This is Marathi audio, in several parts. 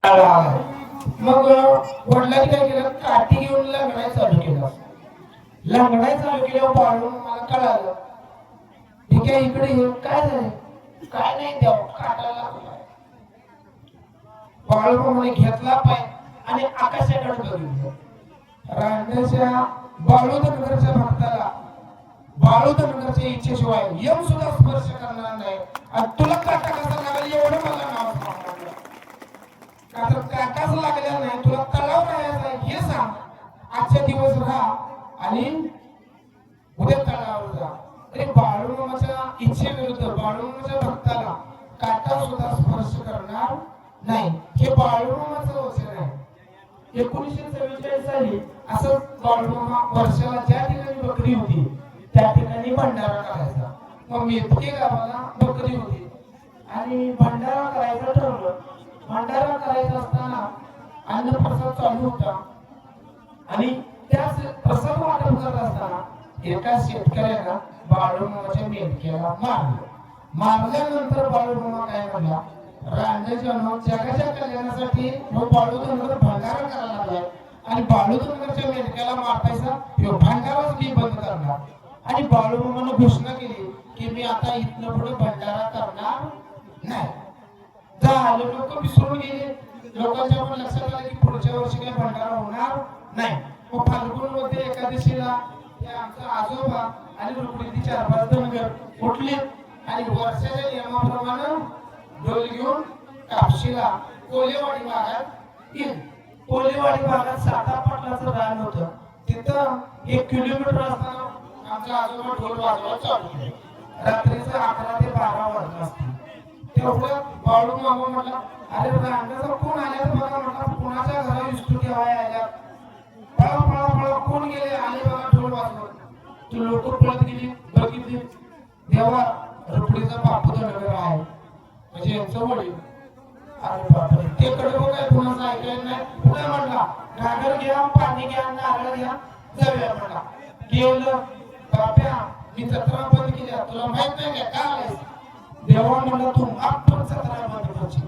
मग वडिलांनी काय केलं, काठी घेऊन लंगडाय चालू केलं. लंगडाय चालू केल्यावर बाळू मला कळालं, ठीक आहे इकडे ये. काय झालं? काय नाही देव, काटा लागलाय. बाळू म्हणे घेतला पाय आणि आकाशाकडे बघितलं. रांडच्या बाळूधनगरच्या भक्ताला बाळूधनगरच्या इच्छेशिवाय यम सुद्धा स्पर्श करणार नाही. आणि तुला काटा कसा लागला एवढं मला नाव सांगितलं. का तर काटाच लागल्या नाही, तुला तलाव राहायचा हे सांग. आजच्या दिवस राहा आणि उद्या तलावर जा. अरे बाळूमामाच्या इच्छेविरुद्ध बाळूमामाच्या भक्ताला काटा सुद्धा स्पर्श करणार नाही, हे बाळूमामाचं वचन आहे. 1944 साली असं बाळूमामा वर्षाला ज्या ठिकाणी बकरी होती त्या ठिकाणी भंडारा करायचा. मग मेथके गावाला बकरी होती आणि भंडारा करायचं ठरवलं. भंडारा करायचा असताना अन्नप्रसाद चालू होता आणि त्या प्रसाद वाटप करत असताना एका शेतकऱ्यानं बाळूमामाच्या मेथक्याला मारलं. मारल्यानंतर बाळूमामा काय म्हणला, रांडेच्या जगाच्या कल्याणासाठी बाळूधनगर भंडारा करायला लागलाय आणि बाळूधनगरच्या मेथक्याला मारतायचा ह्यो भंडाराच मी बंद करणार. आणि बाळूमामानं घोषणा केली की मी आता इथनं पुढे भंडारा करणार नाही. झालं, लोक विसरून गेले. लोकांच्या पण लक्षात आलं की पुढच्या वर्षी काही भंडारा होणार नाही. मग फाल्गुन मध्ये एकादशीला आमचा आजोबा आणि रुक्मिणी 4-5 धनगर उठले आणि वर्षाच्या नियमाप्रमाणे डोल घेऊन कापशीला कोलेवाडी भागात येईल. कोलेवाडी भागात साता पाटलाचं रान होतं. तिथं 1 किलोमीटर असताना आमचा आजोबा ढोल वाजवायला चालू केले. रात्रीचं 11 ते 12 वाजले असतील. तेवढं बाळूमामा म्हटला, अरे रांगाचा कोण आल्या बघा. म्हटला कोणाच्या घरा विस्तू ठेवाय आल्या. पळा पळा पळा कोण गेले, आले बघा ढोल वाजवत. तू लोक पळत गेली, बघितली देवा रुपडीचा बापू धनगर आहे म्हणजे यांचं वडील. अरे बापरे, ते कडे बघाय कोणाचं ऐकायला नाही. पुढे म्हटला घागर घ्या, पाणी घ्या, नारळ घ्या, जाऊया. म्हटला गेलं. बाप्या मी जत्रा बंद केली, तुला माहित नाही का आलाय. देवा म्हणला तू आपण जत्रा बंद करायची,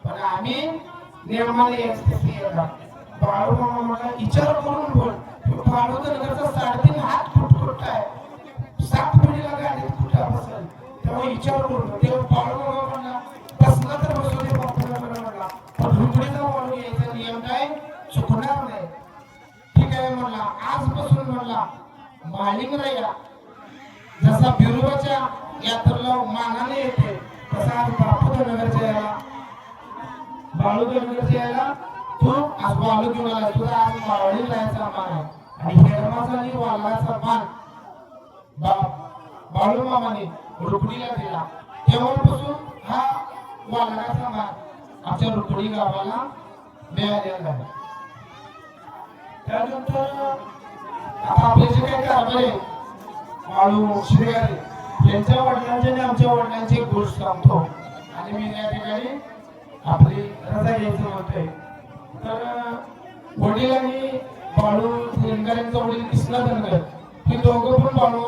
पण आम्ही नियमाने यायला. बाळूमामा म्हणला विचार करून बोल. बाळूधनगरचा 3.5 हात फुट आहे. 7 पिढीला गाडीत कुठे बसेल तेव्हा विचार करून. तेव्हा बाळूमामा म्हणला बसला तर बसू दे बापूला म्हणला, पण रुपडीचा बाळू यायचा नियम काय चुकणार नाही. ठीक आहे म्हणला. आजपासून म्हणला मालिंग राहिला जसा बिरुबाच्या यात्रेला मानाने येते तसा आज बापू धनगरच्या याला बाळू धनगरच्या याला तू आज बाळू घेऊन आला. तुझा आज मावळी राहायचा मान आहे आणि हेरमाचा आणि वालाचा मान बाळूमामाने रुपडीला दिला. तेव्हापासून हा वालाचा मान आमच्या रुपडी गावाला मिळालेला आहे. त्यानंतर आता आपले जे काही कारभार आहे बाळू श्रीगारे यांच्या वडिलांचे आणि आमच्या वडिलांची एक गोष्ट सांगतो आणि मी या ठिकाणी आपली रजा घ्यायचं म्हणतोय. तर वडिलांनी बाळू धनगर यांचा वडील कृष्णा धनगर हे दोघं पण बाळू